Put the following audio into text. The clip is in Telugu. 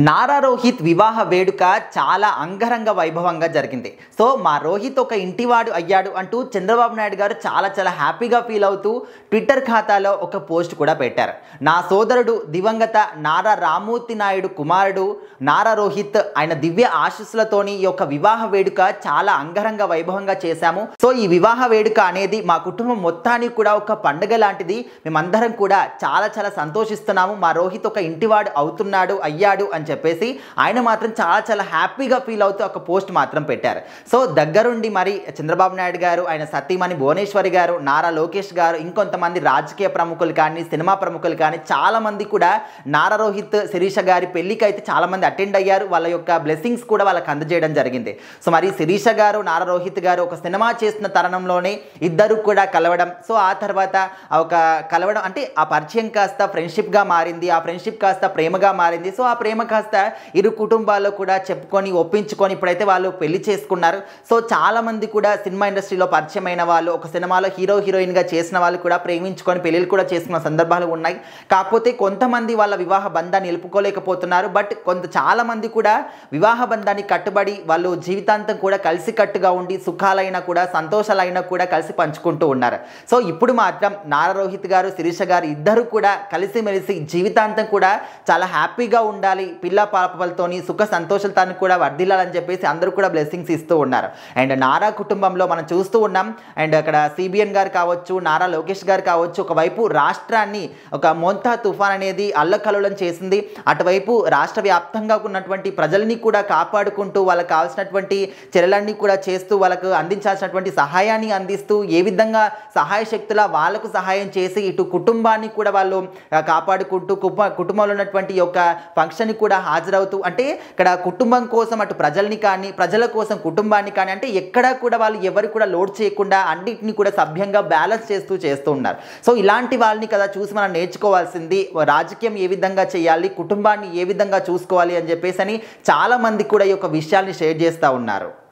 నారా రోహిత్ వివాహ వేడుక చాలా అంగరంగ వైభవంగా జరిగింది. సో మా రోహిత్ ఒక ఇంటివాడు అయ్యాడు అంటూ చంద్రబాబు నాయుడు గారు చాలా హ్యాపీగా ఫీల్ అవుతూ ట్విట్టర్ ఖాతాలో ఒక పోస్ట్ కూడా పెట్టారు. నా సోదరుడు దివంగత నారా రామ్మూర్తి నాయుడు కుమారుడు నారా రోహిత్ ఆయన దివ్య ఆశీస్సులతోని ఈ యొక్క వివాహ వేడుక చాలా అంగరంగ వైభవంగా చేశాము. సో ఈ వివాహ వేడుక అనేది మా కుటుంబం మొత్తానికి కూడా ఒక పండుగ లాంటిది. మేమందరం కూడా చాలా సంతోషిస్తున్నాము. మా రోహిత్ ఒక ఇంటివాడు అవుతున్నాడు అయ్యాడు అని చెప్పేసి ఆయన మాత్రం చాలా హ్యాపీగా ఫీల్ అవుతూ ఒక పోస్ట్ మాత్రం పెట్టారు. సో దగ్గరుండి మరి చంద్రబాబు నాయుడు గారు, ఆయన సతీమణి భువనేశ్వరి గారు, నారా లోకేష్ గారు, ఇంకొంతమంది రాజకీయ ప్రముఖులు కానీ సినిమా ప్రముఖులు కానీ చాలా మంది కూడా నారా రోహిత్ శిరీష గారి పెళ్లికి అయితే చాలా మంది అటెండ్ అయ్యారు. వాళ్ళ యొక్క బ్లెస్సింగ్స్ కూడా వాళ్ళకి అందజేయడం జరిగింది. సో మరి శిరీష గారు, నారా రోహిత్ గారు ఒక సినిమా చేస్తున్న తరుణంలోనే ఇద్దరు కూడా కలవడం, సో ఆ తర్వాత ఒక కలవడం అంటే ఆ పరిచయం కాస్త ఫ్రెండ్షిప్గా మారింది, ఆ ఫ్రెండ్షిప్ కాస్త ప్రేమగా మారింది. సో ఆ ప్రేమ కాస్త ఇరు కుటుంబాల్లో కూడా చెప్పుకొని ఒప్పించుకొని ఇప్పుడైతే వాళ్ళు పెళ్లి చేసుకున్నారు. సో చాలా మంది కూడా సినిమా ఇండస్ట్రీలో పరిచయమైన వాళ్ళు, ఒక సినిమాలో హీరో హీరోయిన్గా చేసిన వాళ్ళు కూడా ప్రేమించుకొని పెళ్లిళ్ళు కూడా చేసుకున్న సందర్భాలు ఉన్నాయి. కాకపోతే కొంతమంది వాళ్ళ వివాహ బంధాన్ని నిలుపుకోలేకపోతున్నారు. బట్ చాలా మంది కూడా వివాహ బంధాన్ని కట్టుబడి వాళ్ళు జీవితాంతం కూడా కలిసికట్టుగా ఉండి సుఖాలైనా కూడా సంతోషాలైనా కూడా కలిసి పంచుకుంటూ ఉన్నారు. సో ఇప్పుడు మాత్రం నారా రోహిత్ గారు, శిరీష గారు ఇద్దరు కూడా కలిసిమెలిసి జీవితాంతం కూడా చాలా హ్యాపీగా ఉండాలి, పిల్ల పాపలతోని సుఖ సంతోషాలతో కూడా వర్ధిల్లాలని చెప్పేసి అందరూ కూడా బ్లెస్సింగ్స్ ఇస్తూ ఉన్నారు. అండ్ నారా కుటుంబంలో మనం చూస్తూ ఉన్నాం. అండ్ అక్కడ సిబిఎన్ గారు కావచ్చు, నారా లోకేష్ గారు కావచ్చు, ఒకవైపు రాష్ట్రాన్ని ఒక మోంతా తుఫాన్ అనేది అల్లకల్లోలం చేసింది. అటువైపు రాష్ట్ర వ్యాప్తంగా ఉన్నటువంటి ప్రజల్ని కూడా కాపాడుకుంటూ వాళ్ళకి కావాల్సినటువంటి చర్యలన్నీ కూడా చేస్తూ వాళ్ళకు అందించాల్సినటువంటి సహాయాన్ని అందిస్తూ ఏ విధంగా సహాయ శక్తుల వాళ్ళకు సహాయం చేసి ఇటు కుటుంబాన్ని కూడా వాళ్ళు కాపాడుకుంటూ కుటుంబంలో ఉన్నటువంటి యొక్క ఫంక్షన్కి కూడా హాజరవుతూ, అంటే ఇక్కడ కుటుంబం కోసం అటు ప్రజల్ని కానీ ప్రజల కోసం కుటుంబాన్ని కానీ అంటే ఎక్కడా కూడా వాళ్ళు ఎవరు కూడా లోడ్ చేయకుండా అన్నింటినీ కూడా సభ్యంగా బ్యాలెన్స్ చేస్తూ ఉన్నారు. సో ఇలాంటి వాళ్ళని కదా చూసి మనం నేర్చుకోవాల్సింది. రాజకీయం ఏ విధంగా చేయాలి, కుటుంబాన్ని ఏ విధంగా చూసుకోవాలి అని చెప్పేసి అని చాలా మంది కూడా ఈ యొక్క విషయాల్ని షేర్ చేస్తూ ఉన్నారు.